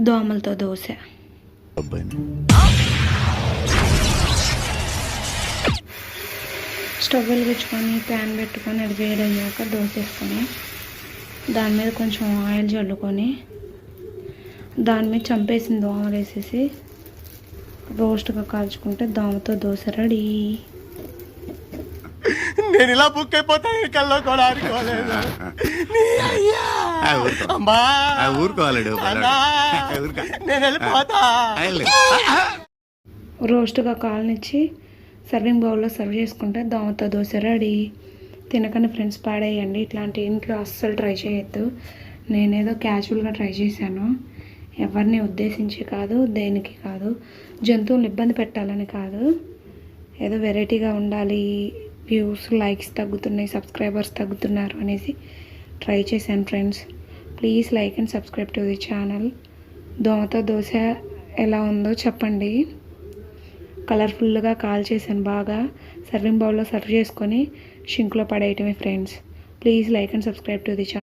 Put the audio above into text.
దోమలతో dosa. Stove వెలిగించుకొని pan పెట్టుకొని అది వేడయ్యాక దోశ వేసుకొని దాని మీద కొంచెం ఆయిల్ చల్లుకొని దాని మీద చంపేసిన దోమలు వేసేసి రోస్ట్గా కాల్చుకుంటే దోమతో దోశ రెడీ. నేను ఇలా బుక్ అయిపోతాను కల్లో కూడా అనుకోలేదు. ఊరుకోవాలడు నేను వెళ్ళిపోతా. రోస్ట్గా కాలనిచ్చి సర్వింగ్ బౌల్లో సర్వ్ చేసుకుంటే దోమతో దోశ రెడీ. తినకని ఫ్రెండ్స్ పాడేయండి. ఇట్లాంటి ఇంట్లో అస్సలు ట్రై చేయొద్దు. నేనేదో క్యాజువల్గా ట్రై చేశాను, ఎవరిని ఉద్దేశించి కాదు, దేనికి కాదు, జంతువులను ఇబ్బంది పెట్టాలని కాదు, ఏదో వెరైటీగా ఉండాలి, వ్యూస్ లైక్స్ తగ్గుతున్నాయి, సబ్స్క్రైబర్స్ తగ్గుతున్నారు అనేసి ట్రై చేశాను friends. Please like and subscribe to the channel. దోమతో దోశ ఎలా ఉందో చెప్పండి. కలర్ఫుల్గా కాల్ చేశాను బాగా. సర్వింగ్ బౌల్లో సర్వ్ చేసుకొని షింక్లో పడేయటమే friends. Please like and subscribe to the channel.